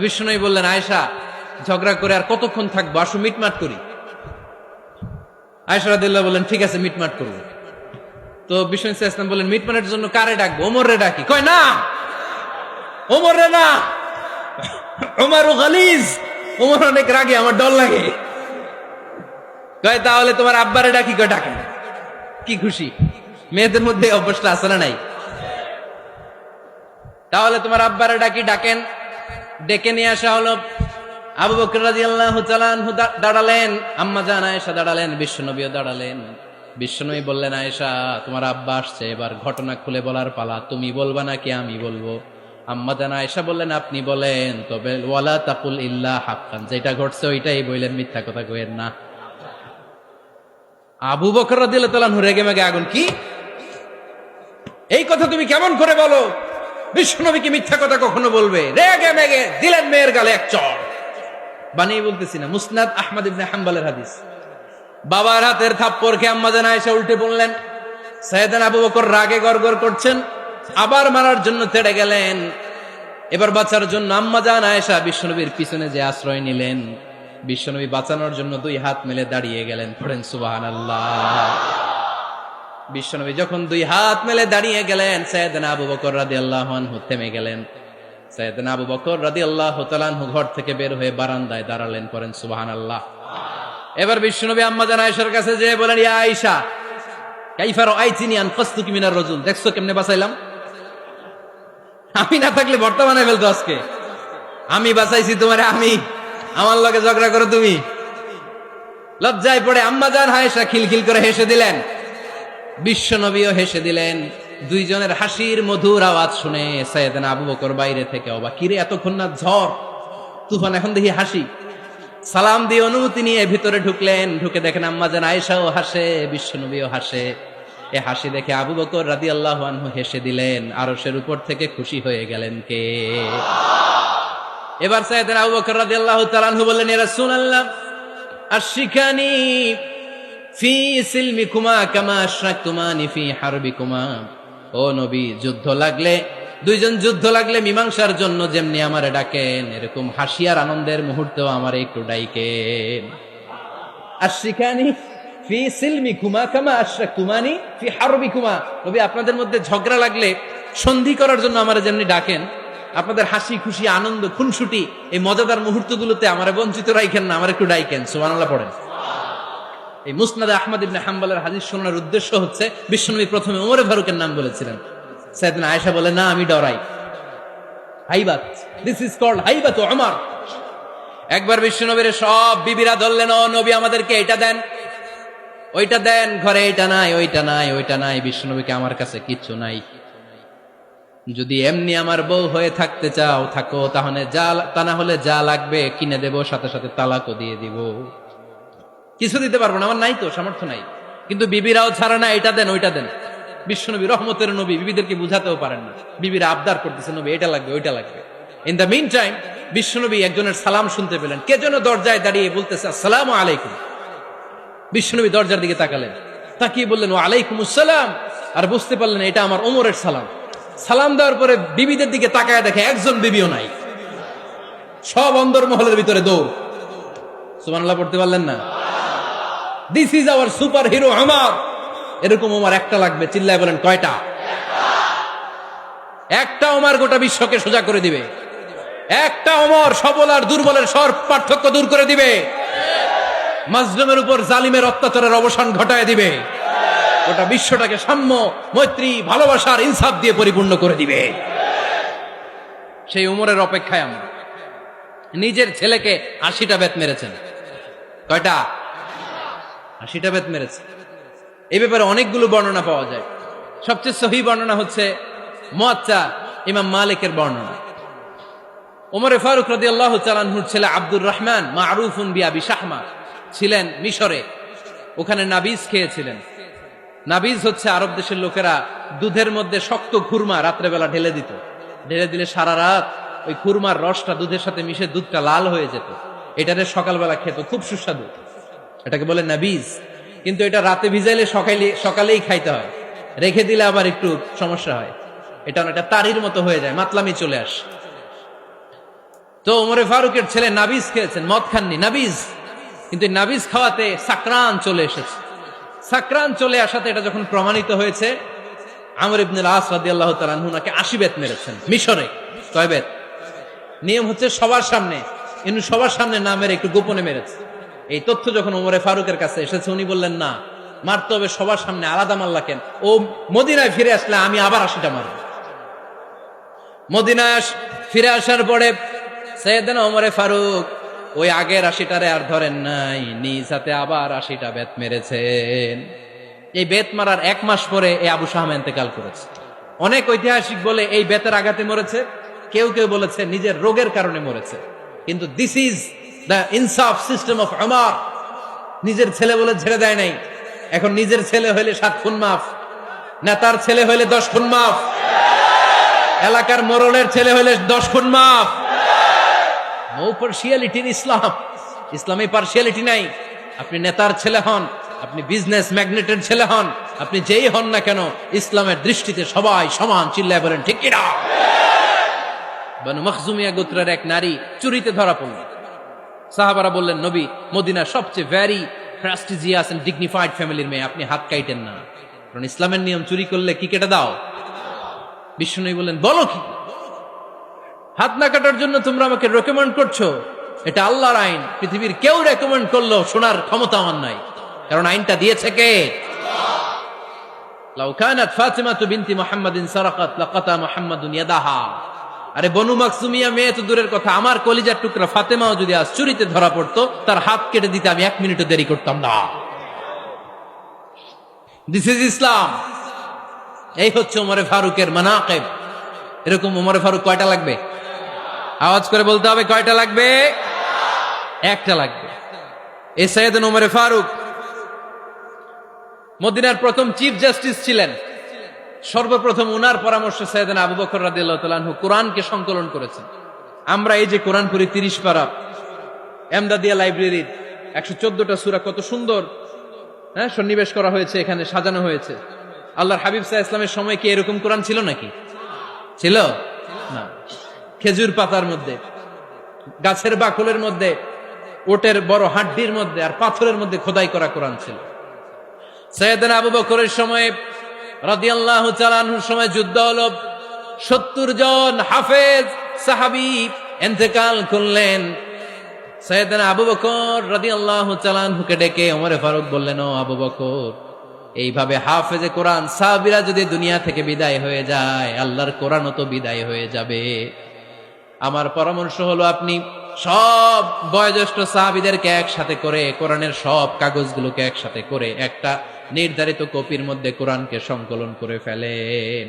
বিষ্ণু বললেন, আয়েশা, ঝগড়া করে আর কতক্ষণ থাকবো, আসো মিটমাট করি। আয়েশা রাদিয়াল্লাহু বললেন, ঠিক আছে মিটমাট করবো। তো বিষ্ণু ইসলাম বললেন, মিটমাটের জন্য কারে ডাকবো? ওমর রে ডাকি। কয় না, ওমর রে না, ওমর গালিজ, ওমর অনেক রাগে, আমার ডর লাগে। কয় তাহলে তোমার আব্বারে ডাকি। কয় ডাকেন। কি খুশি, মেয়েদের মধ্যে অভ্যাসটা আছে না নাই? তাহলে তোমার আব্বারে ডাকি। ডাকেন। ডেকে নিয়ে আসা হলো। আবু বকর রাদিয়াল্লাহু তাআলা আনহু দাঁড়ালেন, আম্মা জান আয়েশা দাঁড়ালেন, বিশ্বনবীও দাঁড়ালেন। বিশ্বনবী বললেন, আয়েশা, তোমার আব্বা আসছে, এবার ঘটনা খুলে বলার পালা। তুমি বলবা নাকি আমি বলবো? আম্মা জান আয়েশা বললেন, আপনি বলেন, তবে ওয়ালা তাকুল ইল্লা হাক্কান, যেটা ঘটছে ওইটাই বললেন, মিথ্যা কথা কইেন না। আবু বকর রাদিয়াল্লাহু তাআলা আনহু রেগে মেগে আগুন। কি, এই কথা তুমি কেমন করে বলো? বিশ্বনবী কি মিথ্যা কথা কখনো বলবে? রেগে মেগে দিলেন মেয়ের গালে এক চড়। বানিয়ে বলতেছি না, মুসনাদ আহমদ ইবনে হাম্বলের হাদিস। বাবার হাতের থাপ্পড় খেয়ে আম্মা জান আয়েশা উল্টে পড়লেন। সাইয়েদনা আবু বকর রাগে গড়গড় করছেন, আবার মারার জন্য তেড়ে গেলেন। এবার বাঁচার জন্য আম্মা জান আয়েশা বিশ্বনবীর পিছনে যে আশ্রয় নিলেন, বিশ্বনবী বাঁচানোর জন্য দুই হাত মেলে দাঁড়িয়ে গেলেন। পড়েন সুবহানাল্লাহ। বিশ্বনবী যখন দুই হাত মেলে দাঁড়িয়ে গেলেন, সাইয়েদনা আবু বকর রাদিয়াল্লাহু আনহু থেমে গেলেন। সাইয়েদনা আবু বকর রাদিয়াল্লাহু তাআলা আনহু ঘর থেকে বের হয়ে বারান্দায় দাঁড়ালেন। পড়েন সুবহানাল্লাহ। এবার বিশ্বনবী আম্মা জান আয়েশার কাছে যেয়ে বলেন, ইয়া আয়েশা, কাইফা রাআইতিনি আনকাসতুকি মিনার রাজুল, দেখছো কেমনে বাঁচাইলাম? আমি না থাকলে বর্তমানে ফেলতো আজকে। আমি বাঁচাইছি তোমারে, আমি, আমার লগে ঝগড়া করো তুমি। লজ্জায় পড়ে আম্মা জান আয়েশা খিলখিল করে হেসে দিলেন, বিশ্বনবীও হেসে দিলেন। দুইজনের হাসির মধুর আওয়াজ শুনে সাইয়েদনা আবু বকর বাইরে থেকে অবাক, কিরে এতক্ষণ না ঝড় তুফান, এখন দেখি হাসি। সালাম দিয়ে অনুমতি নিয়ে ভিতরে ঢুকলেন। ঢুকে দেখেন আম্মা জান আয়েশাও হাসে, বিশ্বনবীও হাসে। এ হাসি দেখে আবু বকর রাদিয়াল্লাহু আনহু হেসে দিলেন। আরশের উপর থেকে খুশি হয়ে গেলেন কে? এবার সাইয়েদনা আবু বকর রাদিয়াল্লাহু তাআলা আনহু বললেন, ইয়া রাসূলুল্লাহ, আশরিকানি ফি সিলমিকুমা কামা আশরাকতুমানি ফি হারবিকুমা। ও নবী, যুদ্ধ লাগলে, দুইজন যুদ্ধ লাগলে মীমাংসার জন্য যেমনি আমারে ডাকেন, এরকম হাসি আর আনন্দের মুহূর্তেও আমারে একটু ডাইকেন। আশরিকানি ফি সিলমিকুমা কামা আশরাকতুমানি ফি হারবিকুমা। নবী, আপনাদের মধ্যে ঝগড়া লাগলে সন্ধি করার জন্য আমারে যেমনি ডাকেন, আপনাদের হাসি খুশি আনন্দ খুনসুটি এই মজাদার মুহূর্তগুলোতে আমারে বঞ্চিত রাখেন না, আমার একটু ডাইকেন। সুবহানাল্লাহ পড়েন। এই মুসনাদ আহমদ ইবনে হাম্বলের হাদিস শোনার উদ্দেশ্য হচ্ছে, বিশ্বনবী প্রথমে ওমর ফারুকের নাম বলেছিলেন। সাইয়েদনা আয়েশা বলে, না, আমি ডরাই। হাইবাত, দিস ইজ কল্ড হাইবাত ওমর। একবার বিশ্বনবীর সব বিবিরা ধরলেন, ও নবী, আমাদেরকে এটা দেন, ওইটা দেন, ঘরে এটা নাই, ওইটা নাই, ওইটা নাই। বিশ্বনবীকে, আমার কাছে কিচ্ছু নাই। যদি এমনি আমার বউ হয়ে থাকতে চাও থাকো, তাহলে তা না হলে যা লাগবে কিনে দেব, সাথে সাথে তালাকও দিয়ে দিব। কিছু দিতে পারবো না, আমার নাই তো, সামর্থ্য নাই। কিন্তু বিবিরাও ছাড়া না, এটা দেন, ওইটা দেন। বিশ্বনবী রহমতের নবী, বিবিদেরকে বুঝাতেও পারেন না। বিবিরা আবদার করতেছে, নবী এটা লাগবে, ওইটা লাগবে। ইন দ্য মিন টাইম বিশ্বনবী একজনের সালাম শুনতে পেলেন। কে যেন দরজায় দাঁড়িয়ে বলতেছে, আসসালামু আলাইকুম। বিশ্বনবী দরজার দিকে তাকালেন, তাকিয়ে বললেন, ওয়া আলাইকুম আসসালাম। আর বুঝতে পারলেন এটা আমার ওমরের সালাম। সালাম দেওয়ার পরে বিবিদের দিকে তাকায় দেখে একজন বিবিও নাই, সব অন্দরমহলের ভিতরে দৌড়। সুবহানাল্লাহ পড়তে পারলেন না? This is our super hero Omar. এরকম ওমর একটা লাগবে, চিল্লায় বলেন কয়টা? একটা ওমর গোটা বিশ্বকে সোজা করে দিবে। একটা ওমর সবল আর দুর্বলের সব পার্থক্য দূর করে দিবে। মাজলুমের উপর জালিমের অত্যাচারের অবসান ঘটায় দিবে। গোটা বিশ্বটাকে সাম্য, মৈত্রী, ভালোবাসার, ইনসাফ দিয়ে পরিপূর্ণ করে দিবে। সেই ওমরের অপেক্ষায় আমরা। নিজের ছেলেকে 80টা বেত মেরেছেন। কয়টা? 80টা বেত মেরেছে। এই ব্যাপারে অনেকগুলো বর্ণনা পাওয়া যায়। সবচেয়ে সহি বর্ণনা হচ্ছে মুয়াত্তা ইমাম মালিকের বর্ণনা। ওমরে ফারুক রাদিয়াল্লাহু তাআলা আনহুর ছেলে আব্দুর রহমান, মারুফুন বিআবি শাহমা, ছিলেন মিশরে। ওখানে নাবিজ খেয়েছিলেন। নাবিজ হচ্ছে আরব দেশের লোকেরা দুধের মধ্যে শক্ত খুরমা রাত্রেবেলা ঢেলে দিত। ঢেলে দিলে সারা রাত ওই খুরমার রসটা দুধের সাথে মিশে দুধটা লাল হয়ে যেত। এটারে সকালবেলা খেত, খুব সুস্বাদু। এটাকে বলে নাবিজ। কিন্তু এটা রাতে ভিজাইলে সকালেই খাইতে হয়, রেখে দিলে আবার একটু সমস্যা হয়। এটা অনেকটা তারির মতো হয়ে যায়, মাতলামি চলে আসে। তো ওমরে ফারুকের ছেলে নাবিজ খেয়েছেন, মদ খাননি, নাবিজ। কিন্তু নাবিজ খাওয়াতে সাকরান চলে এসেছে। সাকরান চলে আসাতে এটা যখন প্রমাণিত হয়েছে, আমর ইবনে আস রাদিয়াল্লাহু তাআলা আনহু নাকি 80 বেত মেরেছেন মিশরে। কয় বেত? নিয়ম হচ্ছে সবার সামনে, কিন্তু সবার সামনে না মেরে একটু গোপনে মেরেছে। এই তথ্য যখন ওমরে ফারুকের কাছে এসেছে, উনি বললেন না, মারতে হবে সবার সামনে, আলাদা মাল্লা কেন? ও মদিনায় ফিরে আসলে আমি আবার 80টা মারব। মদিনায় ফিরে আসার পরে সাইয়েদনা ওমরে ফারুক ওই আগের 80টারে আর ধরেন নাই, নিজ হাতে আবার 80টা বেত মেরেছেন। এই বেত মারার 1 মাস পরে এই আবু শাহাম ইন্তেকাল করেছে। অনেক ঐতিহাসিক বলে এই বেতের আঘাতে মরেছে, কেউ কেউ বলেছে নিজের রোগের কারণে মরেছে। কিন্তু দিস ইজ দ্য ইনসাফ সিস্টেম অফ ওমর। নিজের ছেলে বলে ছেড়ে দেয় নাই। এখন নিজের ছেলে হইলে 7 খুন মাফ, নেতার ছেলে হইলে 10 খুন মাফ, এলাকার মোড়লের ছেলে হইলে 10 খুন মাফ। নো পার্সিয়ালিটি ইন ইসলাম। ইসলামে পার্সিয়ালিটি নাই। আপনি নেতার ছেলে হন, আপনি বিজনেস ম্যাগনেটের ছেলে হন, আপনি যেই হন না কেন, ইসলামের দৃষ্টিতে সবাই সমান। চিল্লায় বলেন ঠিক কিনা? বানু মখজুমিয়া গোত্রের এক নারী চুরিতে ধরা পড়ল। সাহাবারা বললেন, নবী, মদিনার সবচেয়ে ভেরি প্রেস্টিজিয়াস এন্ড ডিগনিফাইড ফ্যামিলির মেয়ে, আপনি হাত কাইটেন না, কারণ ইসলামের নিয়ম চুরি করলে কি কেটে দাও? বিষ্ণু বললেন, বলো কি? হাত না কাটার জন্য তোমরা আমাকে রেকমেন্ড করছো? এটা আল্লাহর আইন। পৃথিবীর কেউ রেকমেন্ড করলো শোনার ক্ষমতা আমার নাই, কারণ আইনটা দিয়েছে কে? লাউ কানাত ফাতিমাতু বিনতি মুহাম্মাদিন সারাকাত লাকাতা মুহাম্মাদুন ইয়াদাহা। আরে বনু মাকসুমিয়া মেয়ে তো দূরের কথা, আমার কলিজার টুকরা ফাতেমাও যদি আজ চুরিতে ধরা পড়তো, তার হাত কেটে দিতে আমি 1 মিনিটও দেরি করতাম না। দিস ইজ ইসলাম। এই হচ্ছে ওমরে ফারুকের মানাকিব। এরকম ওমরে ফারুক কয়টা লাগবে? আওয়াজ করে বলতে হবে, কয়টা লাগবে? একটা লাগবে। এই সাইয়েদনা ওমরে ফারুক মদিনার প্রথম চিফ জাস্টিস ছিলেন। সর্বপ্রথম উনার পরামর্শে সাইয়েদনা আবু বকর রাদিয়াল্লাহু তাআলা আনহু কোরআনকে সংকলন করেছেন। আমরা এই যে কোরআন পড়ি 30 পারা, এমদাদিয়া লাইব্রেরির 114টা সূরা, কত সুন্দর সন্নিবেশ করা হয়েছে, এখানে সাজানো হয়েছে। আল্লাহর হাবিব সাল্লাল্লাহু আলাইহি ওয়াসাল্লামের সময় কি এরকম কোরআন ছিল নাকি? ছিল না। খেজুর পাতার মধ্যে, গাছের বাকলের মধ্যে, ওটের বড় হাড্ডির মধ্যে আর পাথরের মধ্যে খোদাই করা কোরআন ছিল। সাইয়েদনা আবু বকরের সময় রাদিয়াল্লাহু তাআলা আনহুর সময় যুদ্ধ হলো, 70 জন হাফেজ সাহাবী ইন্তেকাল করলেন। সাইয়েদনা আবু বকর রাদিয়াল্লাহু তাআলা আনহুকে ডেকে ওমরে ফারুক বললেন, ও আবু বকর, এইভাবে হাফেজে কোরআন সাহাবীরা যদি দুনিয়া থেকে বিদায় হয়ে যায়, আল্লাহর কোরআনও তো বিদায় হয়ে যাবে। আমার পরামর্শ হলো, আপনি সব বয়োজ্যেষ্ঠ সাহাবীদেরকে একসাথে করে কোরআনের সব কাগজগুলোকে একসাথে করে একটা নির্ধারিত কপির মধ্যে কোরআনকে সংকলন করে ফেলেন।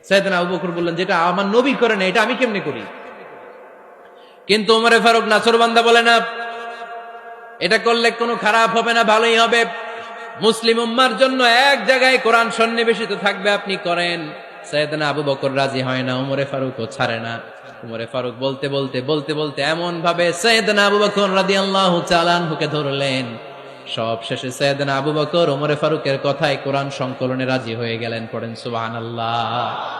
সাইয়েদনা আবু বকর বললেন, যেটা আমার নবী করে না, এটা আমি কেমনে করি? কিন্তু ওমরে ফারুক নাছরবান্দা বলে না, এটা করলে কোনো খারাপ হবে না, ভালোই হবে। মুসলিম উম্মার জন্য এক জায়গায় কোরআন সন্নিবেশিত থাকবে, আপনি করেন। সাইয়েদনা আবু বকর রাজি হয় না, ওমরে ফারুকও ছাড়ে না। ওমরে ফারুক বলতে বলতে বলতে বলতে এমন ভাবে সাইয়েদনা আবু বকর রাদিয়াল্লাহু তাআলা আনহুকে ধরলেন, সব শেষে সাইয়েদনা আবু বকর ওমরে ফারুকের কথায় কোরআন সংকলনে রাজি হয়ে গেলেন। পড়েন সুবহানাল্লাহ।